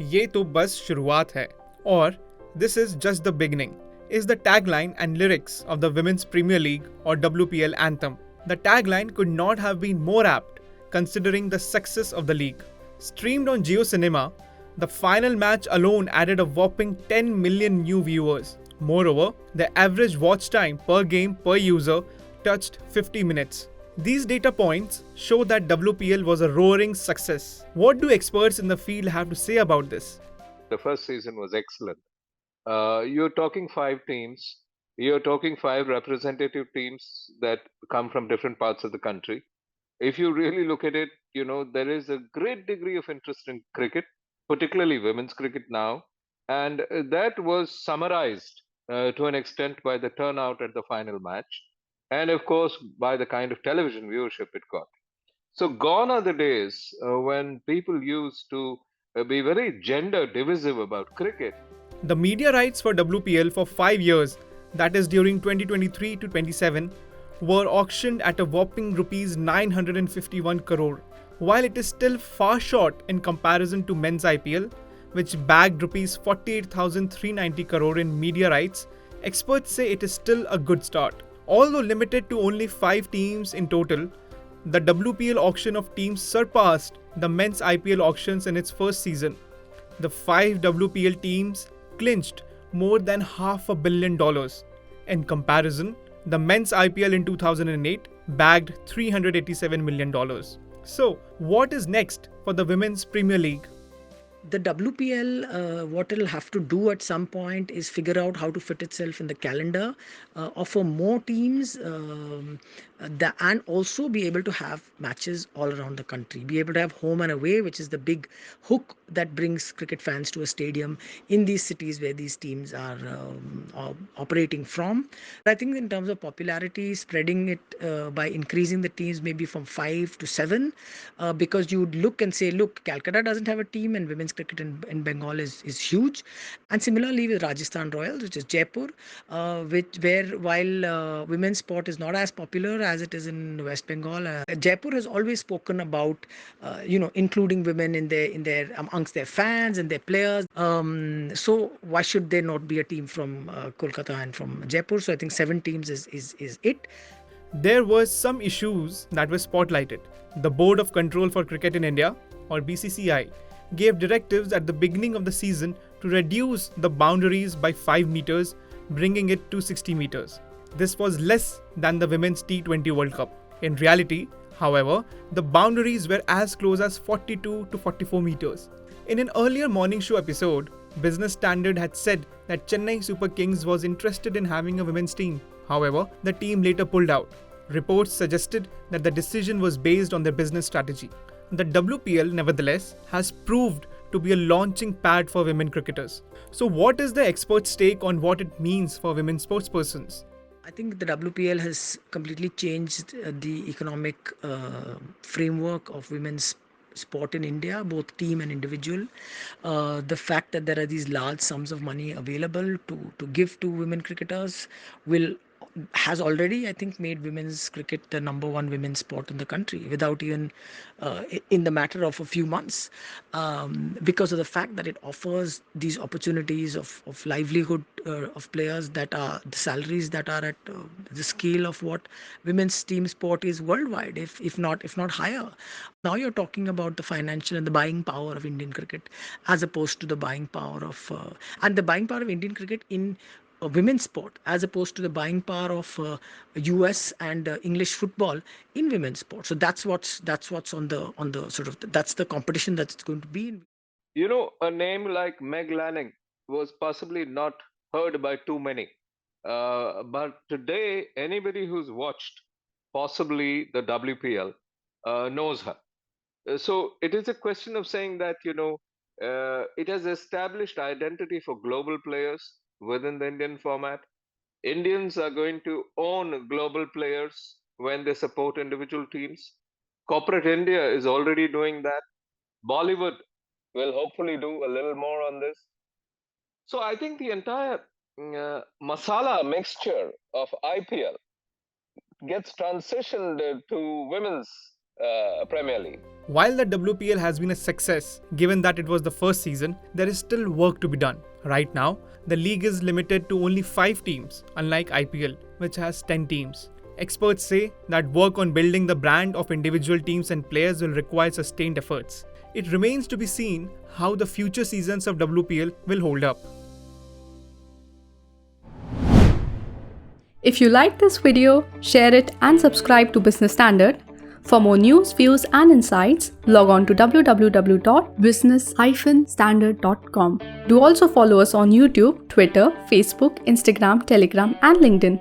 ये तो बस शुरुआत है और this is just the beginning is the tagline and lyrics of the Women's Premier League or WPL anthem. The tagline could not have been more apt considering the success of the league. Streamed on Geo Cinema, the final match alone added a whopping 10 million new viewers. Moreover, the average watch time per game per user touched 50 minutes. These data points show that WPL was a roaring success. What do experts in the field have to say about this? The first season was excellent. You're talking five teams. You're talking five representative teams that come from different parts of the country. If you really look at it, there is a great degree of interest in cricket, particularly women's cricket now. And that was summarized to an extent by the turnout at the final match. And of course, by the kind of television viewership it got. So gone are the days when people used to be very gender divisive about cricket. The media rights for WPL for 5 years, that is during 2023 to 27, were auctioned at a whopping rupees 951 crore. While it is still far short in comparison to men's IPL, which bagged rupees 48,390 crore in media rights, experts say it is still a good start. Although limited to only 5 teams in total, the WPL auction of teams surpassed the men's IPL auctions in its first season. The 5 WPL teams clinched more than $500 million. In comparison, the men's IPL in 2008 bagged $387 million. So, what is next for the Women's Premier League? The WPL, what it'll have to do at some point is figure out how to fit itself in the calendar, offer more teams, and also be able to have matches all around the country. Be able to have home and away, which is the big hook that brings cricket fans to a stadium in these cities where these teams are operating from. I think in terms of popularity, spreading it by increasing the teams maybe from 5 to 7, because you would look and say, look, Calcutta doesn't have a team, and women's cricket in Bengal is huge. And similarly with Rajasthan Royals, which is Jaipur, where while women's sport is not as popular as it is in West Bengal, Jaipur has always spoken about including women in their amongst their fans and their players. So why should there not be a team from Kolkata and from Jaipur? So I think 7 teams is it. There were some issues that were spotlighted. The Board of Control for Cricket in India, or BCCI, gave directives at the beginning of the season to reduce the boundaries by 5 meters, bringing it to 60 meters. This was less than the Women's T20 World Cup. In reality, however, the boundaries were as close as 42 to 44 meters. In an earlier morning show episode, Business Standard had said that Chennai Super Kings was interested in having a women's team. However, the team later pulled out. Reports suggested that the decision was based on their business strategy. The WPL, nevertheless, has proved to be a launching pad for women cricketers. So, what is the expert's take on what it means for women sportspersons? I think the WPL has completely changed the economic framework of women's sport in India, both team and individual. The fact that there are these large sums of money available to give to women cricketers will has already, I think, made women's cricket the number one women's sport in the country without even in the matter of a few months, because of the fact that it offers these opportunities of livelihood of players that are the salaries that are at the scale of what women's team sport is worldwide, if not higher. Now you're talking about the financial and the buying power of Indian cricket as opposed to the buying power of and the buying power of Indian cricket in women's sport as opposed to the buying power of US and English football in women's sport. So that's what's on the sort of that's the competition that's going to be. A name like Meg Lanning was possibly not heard by too many. But today, anybody who's watched possibly the WPL knows her. So it is a question of saying that, it has established identity for global players within the Indian format. Indians are going to own global players when they support individual teams. Corporate India is already doing that. Bollywood will hopefully do a little more on this. So I think the entire masala mixture of IPL gets transitioned to women's Premier League. While the WPL has been a success, given that it was the first season, there is still work to be done. Right now, the league is limited to only 5 teams, unlike IPL, which has 10 teams. Experts say that work on building the brand of individual teams and players will require sustained efforts. It remains to be seen how the future seasons of WPL will hold up. If you like this video, share it and subscribe to Business Standard. For more news, views and insights, log on to www.business-standard.com. Do also follow us on YouTube, Twitter, Facebook, Instagram, Telegram and LinkedIn.